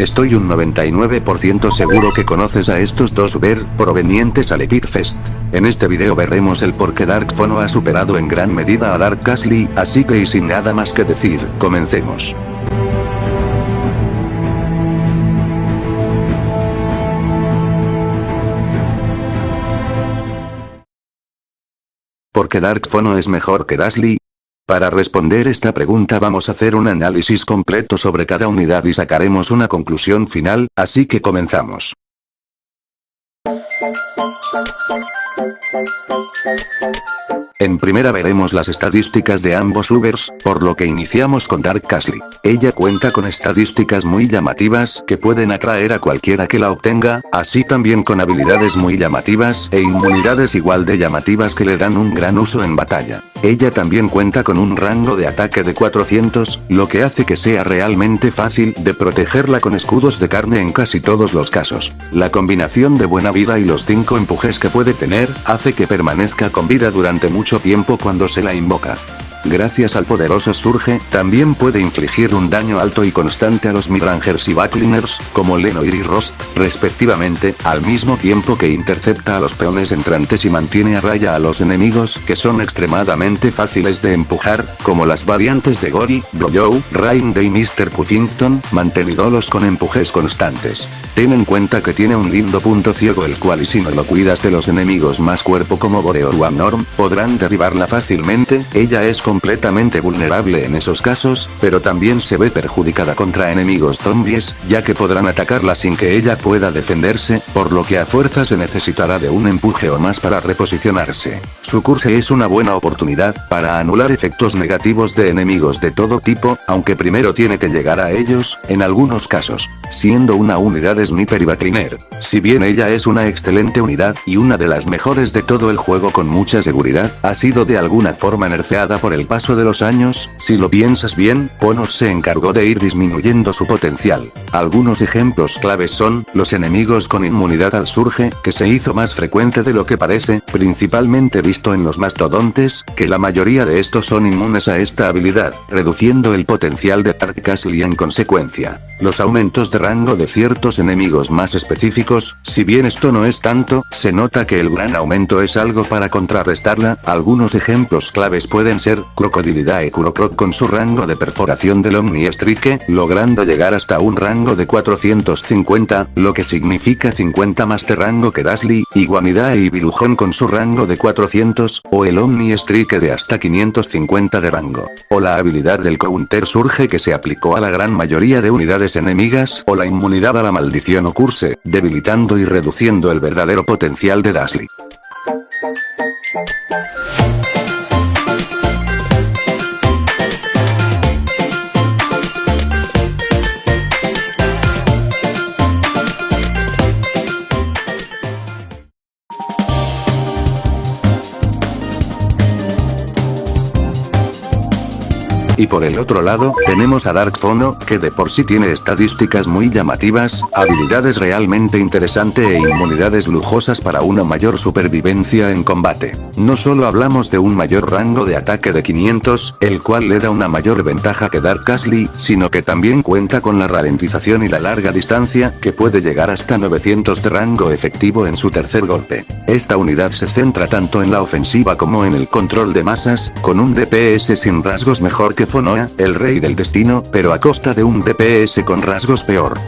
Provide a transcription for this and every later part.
Estoy un 99% seguro que conoces a estos dos Uber, provenientes al Epic Fest. En este video veremos el por qué Dark Phono ha superado en gran medida a Dark Castle, así que y sin nada más que decir, comencemos. ¿Por qué Dark Phono es mejor que Dazly? Para responder esta pregunta vamos a hacer un análisis completo sobre cada unidad y sacaremos una conclusión final, así que comenzamos. En primera veremos las estadísticas de ambos Ubers, por lo que iniciamos con Dark Castle. Ella cuenta con estadísticas muy llamativas que pueden atraer a cualquiera que la obtenga, así también con habilidades muy llamativas e inmunidades igual de llamativas que le dan un gran uso en batalla. Ella también cuenta con un rango de ataque de 400, lo que hace que sea realmente fácil de protegerla con escudos de carne en casi todos los casos. La combinación de buena vida y los 5 empujes que puede tener, hace que permanezca con vida durante mucho tiempo cuando se la invoca. Gracias al poderoso Surge, también puede infligir un daño alto y constante a los Midrangers y Backliners, como Lenoir y Rost, respectivamente, al mismo tiempo que intercepta a los peones entrantes y mantiene a raya a los enemigos que son extremadamente fáciles de empujar, como las variantes de Gory, Brojoe, Rainde y Mr. Puffington, manteniéndolos con empujes constantes. Ten en cuenta que tiene un lindo punto ciego el cual y si no lo cuidas de los enemigos más cuerpo como Boreor o Abnorm, podrán derribarla fácilmente. Ella es completamente vulnerable en esos casos, pero también se ve perjudicada contra enemigos zombies, ya que podrán atacarla sin que ella pueda defenderse, por lo que a fuerza se necesitará de un empuje o más para reposicionarse. Su curse es una buena oportunidad para anular efectos negativos de enemigos de todo tipo, aunque primero tiene que llegar a ellos, en algunos casos, siendo una unidad Sniper y Backliner. Si bien ella es una excelente unidad y una de las mejores de todo el juego con mucha seguridad, ha sido de alguna forma nerfeada por el paso de los años. Si lo piensas bien, Phonos se encargó de ir disminuyendo su potencial. Algunos ejemplos claves son, los enemigos con inmunidad al Surge, que se hizo más frecuente de lo que parece, principalmente visto en los mastodontes, que la mayoría de estos son inmunes a esta habilidad, reduciendo el potencial de Dark Castle y en consecuencia, los aumentos de rango de ciertos enemigos más específicos. Si bien esto no es tanto, se nota que el gran aumento es algo para contrarrestarla. Algunos ejemplos claves pueden ser Crocodilidae Kurocroc con su rango de perforación del Omni Strike, logrando llegar hasta un rango de 450, lo que significa 50 más de rango que Dazly, y Guanidae y Bilujón con su rango de 400, o el Omni Strike de hasta 550 de rango, o la habilidad del Counter Surge que se aplicó a la gran mayoría de unidades enemigas, o la inmunidad a la maldición o curse, debilitando y reduciendo el verdadero potencial de Dazly. Y por el otro lado, tenemos a Dark Phono, que de por sí tiene estadísticas muy llamativas, habilidades realmente interesantes e inmunidades lujosas para una mayor supervivencia en combate. No solo hablamos de un mayor rango de ataque de 500, el cual le da una mayor ventaja que Dark Castle, sino que también cuenta con la ralentización y la larga distancia, que puede llegar hasta 900 de rango efectivo en su tercer golpe. Esta unidad se centra tanto en la ofensiva como en el control de masas, con un DPS sin rasgos mejor que Phonoa, el rey del destino, pero a costa de un DPS con rasgos peor.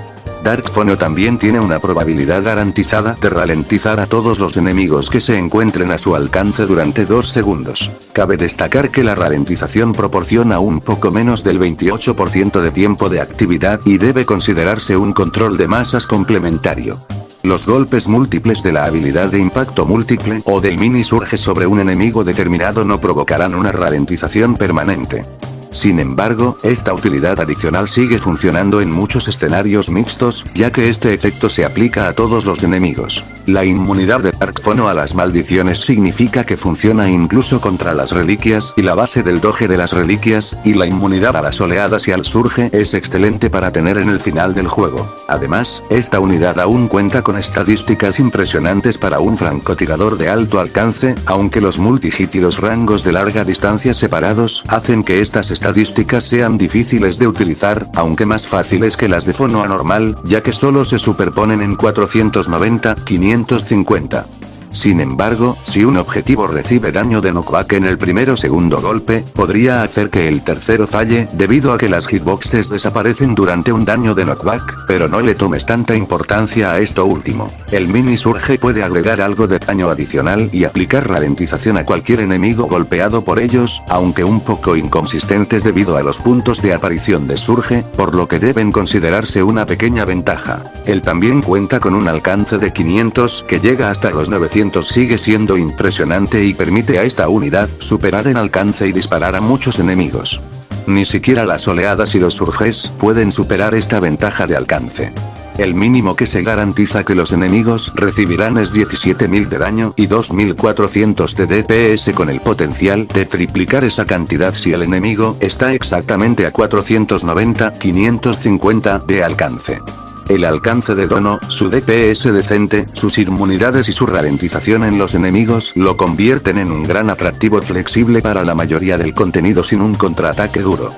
Dark Phono también tiene una probabilidad garantizada de ralentizar a todos los enemigos que se encuentren a su alcance durante 2 segundos. Cabe destacar que la ralentización proporciona un poco menos del 28% de tiempo de actividad y debe considerarse un control de masas complementario. Los golpes múltiples de la habilidad de impacto múltiple o del mini surge sobre un enemigo determinado no provocarán una ralentización permanente. Sin embargo, esta utilidad adicional sigue funcionando en muchos escenarios mixtos, ya que este efecto se aplica a todos los enemigos. La inmunidad de Dark Phono a las maldiciones significa que funciona incluso contra las reliquias y la base del doge de las reliquias, y la inmunidad a las oleadas y al surge es excelente para tener en el final del juego. Además, esta unidad aún cuenta con estadísticas impresionantes para un francotirador de alto alcance, aunque los multihit y los rangos de larga distancia separados hacen que estas estadísticas sean difíciles de utilizar, aunque más fáciles que las de Fono anormal, ya que solo se superponen en 490-550. Sin embargo, si un objetivo recibe daño de knockback en el primero o segundo golpe, podría hacer que el tercero falle, debido a que las hitboxes desaparecen durante un daño de knockback, pero no le tomes tanta importancia a esto último. El mini surge puede agregar algo de daño adicional y aplicar ralentización a cualquier enemigo golpeado por ellos, aunque un poco inconsistentes debido a los puntos de aparición de surge, por lo que deben considerarse una pequeña ventaja. Él también cuenta con un alcance de 500 que llega hasta los 900. Sigue siendo impresionante y permite a esta unidad superar en alcance y disparar a muchos enemigos. Ni siquiera las oleadas y los surges pueden superar esta ventaja de alcance. El mínimo que se garantiza que los enemigos recibirán es 17.000 de daño y 2.400 de DPS, con el potencial de triplicar esa cantidad si el enemigo está exactamente a 490-550 de alcance. El alcance de Dono, su DPS decente, sus inmunidades y su ralentización en los enemigos lo convierten en un gran atractivo flexible para la mayoría del contenido sin un contraataque duro.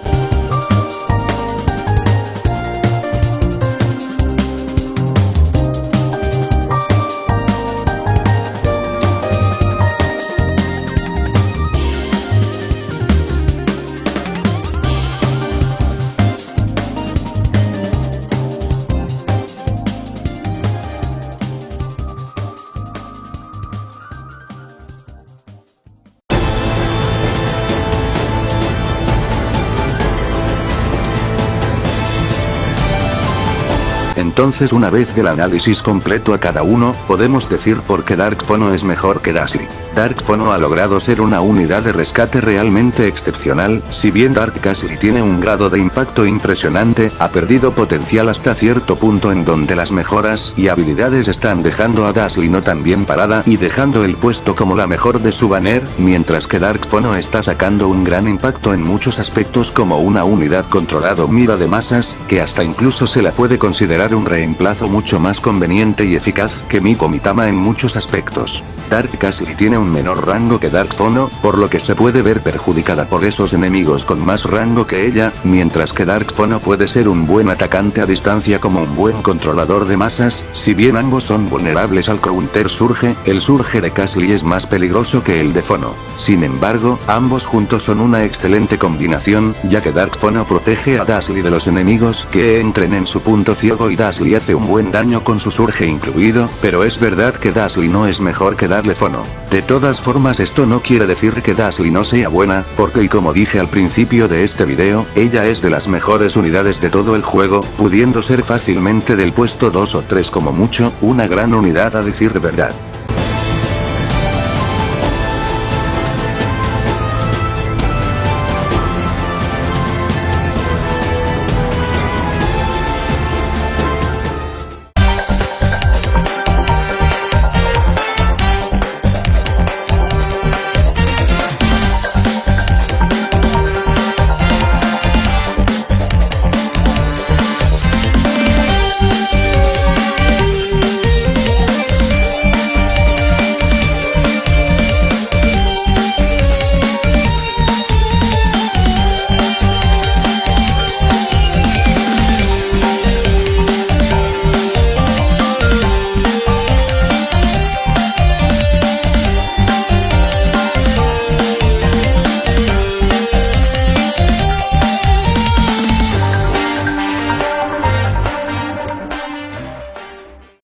Entonces, una vez del análisis completo a cada uno, podemos decir por qué Dark Fono es mejor que Dazly. Dark Fono ha logrado ser una unidad de rescate realmente excepcional. Si bien Dark Castle tiene un grado de impacto impresionante, ha perdido potencial hasta cierto punto en donde las mejoras y habilidades están dejando a Dazly no tan bien parada y dejando el puesto como la mejor de su banner, mientras que Dark Fono está sacando un gran impacto en muchos aspectos como una unidad controlado mira de masas, que hasta incluso se la puede considerar un reemplazo mucho más conveniente y eficaz que Miko Mitama en muchos aspectos. Dark Castle tiene un menor rango que Dark Fono, por lo que se puede ver perjudicada por esos enemigos con más rango que ella, mientras que Dark Fono puede ser un buen atacante a distancia como un buen controlador de masas. Si bien ambos son vulnerables al counter surge, el surge de Castle es más peligroso que el de Fono. Sin embargo, ambos juntos son una excelente combinación, ya que Dark Fono protege a Dazly de los enemigos que entren en su punto ciego y Dazly hace un buen daño con su surge incluido, pero es verdad que Dazly no es mejor que darle Fono. De todas formas, esto no quiere decir que Dazly no sea buena, porque y como dije al principio de este video, ella es de las mejores unidades de todo el juego, pudiendo ser fácilmente del puesto 2 o 3 como mucho, una gran unidad a decir verdad.